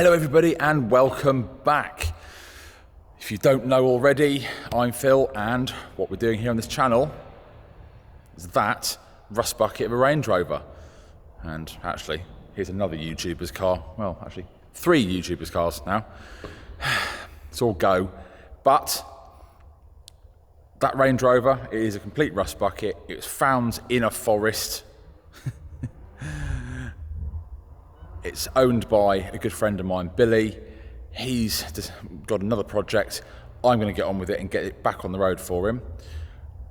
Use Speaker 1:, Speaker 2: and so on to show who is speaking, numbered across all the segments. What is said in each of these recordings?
Speaker 1: Hello everybody and welcome back. If you don't know already, I'm Phil, and what we're doing here on this channel is that rust bucket of a Range Rover. And actually, here's another YouTuber's car. Well, actually, 3 YouTubers' cars now. It's all go. But that Range Rover is a complete rust bucket. It was found in a forest. It's owned by a good friend of mine, Billy. He's just got another project. I'm going to get on with it and get it back on the road for him.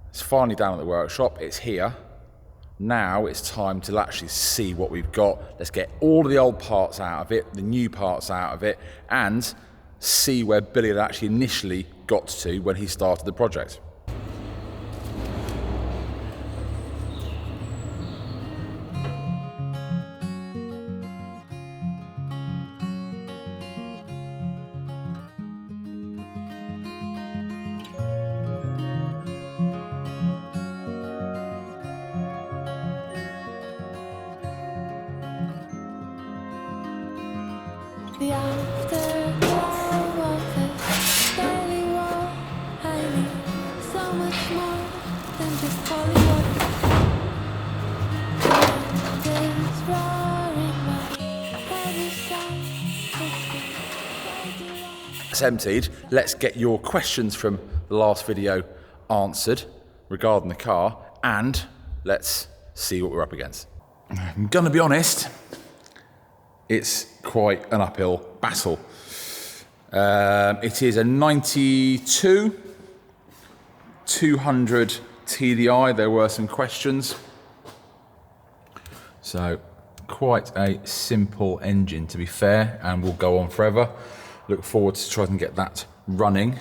Speaker 1: It's finally down at the workshop. It's here. Now it's time to actually see what we've got. Let's get all of the old parts out of it, the new parts out of it, and see where Billy had actually initially got to when he started the project.
Speaker 2: The afterglow of a daily war, I need so much more than just Hollywood. The wind is roaring, my heavy sound.
Speaker 1: It's emptied. Let's get your questions from the last video answered regarding the car, and let's see what we're up against. I'm gonna be honest, it's quite an uphill battle. It is a 92 200 TDI. There were some questions. So quite a simple engine, to be fair, and will go on forever. Look forward to trying to get that running.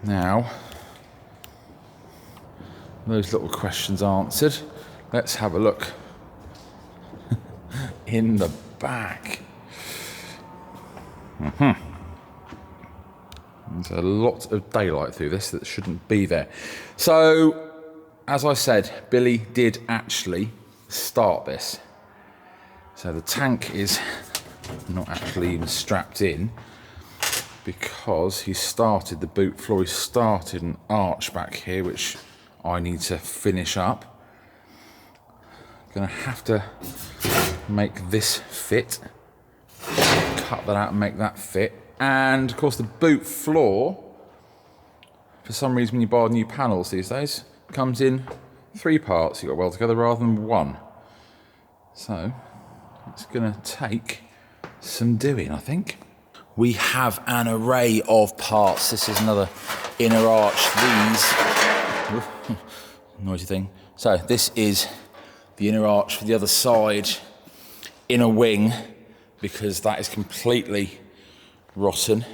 Speaker 1: Now, those little questions answered. Let's have a look in the back. There's a lot of daylight through this that shouldn't be there. So, as I said, Billy did actually start this. So the tank is not actually even strapped in because he started the boot floor. He started an arch back here, which I need to finish up. Gonna have to make this fit, cut that out and make that fit. And of course the boot floor, for some reason when you buy new panels these days, comes in 3 parts. You've got to weld together rather than 1. So it's gonna take some doing, I think. We have an array of parts. This is another inner arch. These, noisy thing. So this is the inner arch for the other side, inner wing, because that is completely rotten.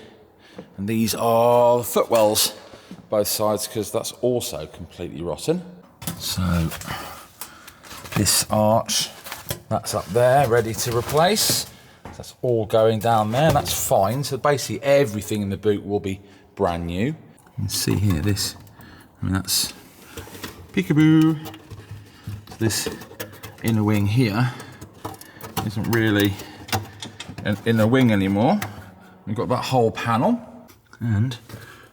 Speaker 1: And these are the footwells, both sides, because that's also completely rotten. So this arch, that's up there, ready to replace. That's all going down there, and that's fine. So basically everything in the boot will be brand new. You can see here this, that's peekaboo. So this inner wing here isn't really an inner wing anymore. We've got that whole panel, and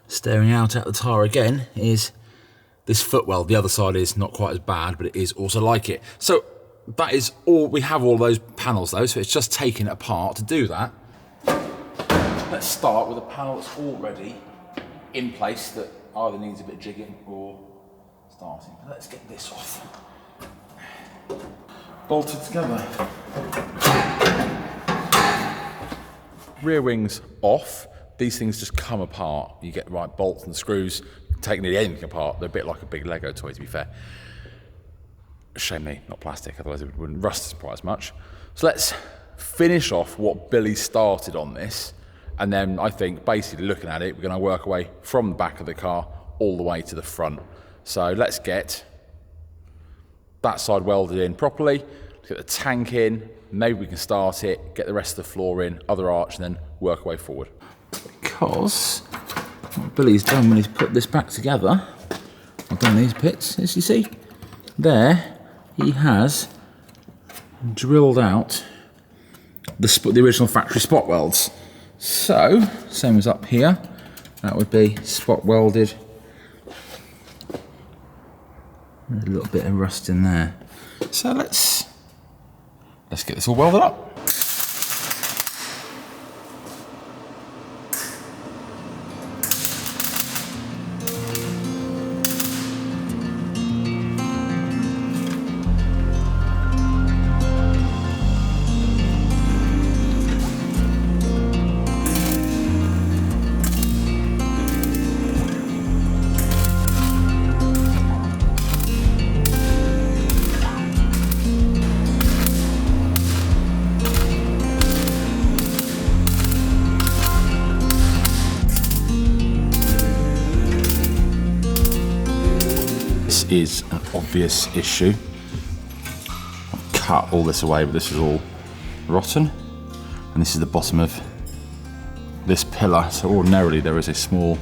Speaker 1: staring out at the tyre again is this footwell. The other side is not quite as bad, but it is also like it. So that is all. We have all those panels though, so it's just taking it apart to do that. Let's start with a panel that's already in place that either needs a bit of jigging or starting. Let's get this off. Bolted together. Rear wings off. These things just come apart. You get the right bolts and screws, take nearly anything apart. They're a bit like a big Lego toy, to be fair. Shame they're not plastic, otherwise it wouldn't rust quite as much. So let's finish off what Billy started on this, and then I think basically looking at it, we're going to work away from the back of the car all the way to the front. So let's get that side welded in properly, get the tank in, maybe we can start it, get the rest of the floor in, other arch, and then work our way forward. Because what Billy's done when he's put this back together, I've done these bits, as you see, there he has drilled out the original factory spot welds. So, same as up here, that would be spot welded. A little bit of rust in there. So let's get this all welded up. Is an obvious issue. I've cut all this away, but this is all rotten, and this is the bottom of this pillar. So ordinarily there is a small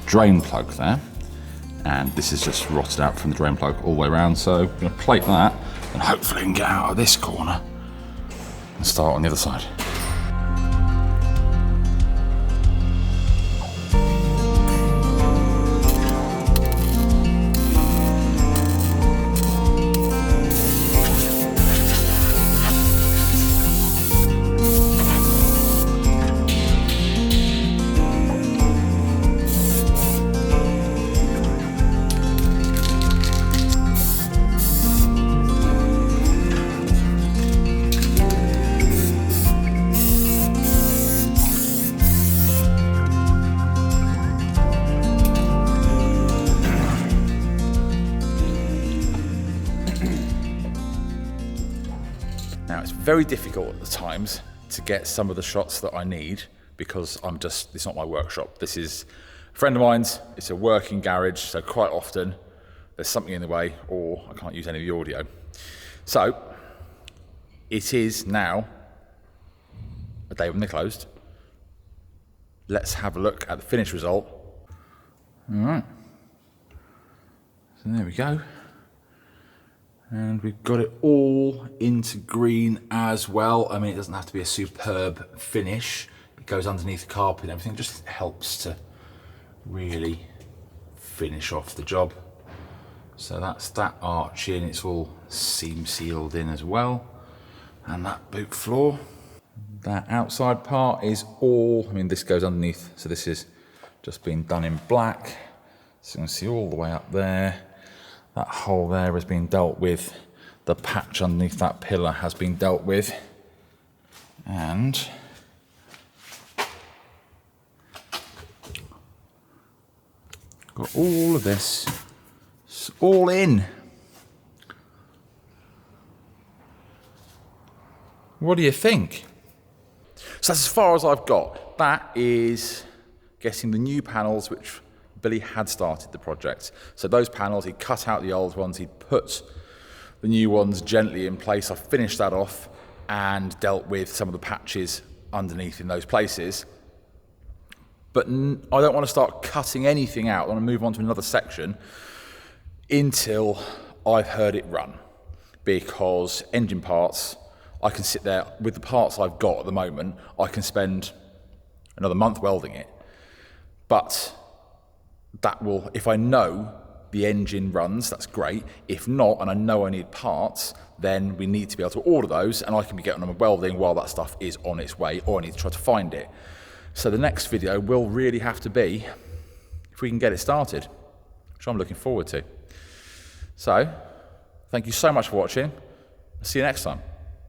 Speaker 1: drain plug there, and this is just rotted out from the drain plug all the way around. So I'm going to plate that, and hopefully I can get out of this corner and start on the other side. Now it's very difficult at the times to get some of the shots that I need because it's not my workshop. This is a friend of mine's, it's a working garage, so quite often there's something in the way or I can't use any of the audio. So it is now a day when they're closed. Let's have a look at the finished result. All right, so there we go. And we've got it all into green as well. I mean, it doesn't have to be a superb finish. It goes underneath the carpet and everything. It just helps to really finish off the job. So that's that arch in. It's all seam sealed in as well. And that boot floor. That outside part is all, I mean, this goes underneath. So this is just been done in black. So you can see all the way up there. That hole there has been dealt with. The patch underneath that pillar has been dealt with. And got all of this. It's all in. What do you think? So that's as far as I've got. That is getting the new panels, which Billy had started the project. So those panels, he cut out the old ones, he'd put the new ones gently in place. I finished that off and dealt with some of the patches underneath in those places. But I don't want to start cutting anything out. I want to move on to another section until I've heard it run. Because engine parts, I can sit there with the parts I've got at the moment, I can spend another month welding it. But that will, if I know the engine runs, that's great. If not, and I know I need parts, then we need to be able to order those and I can be getting on welding while that stuff is on its way, or I need to try to find it. So the next video will really have to be if we can get it started, which I'm looking forward to. So, thank you so much for watching. See you next time.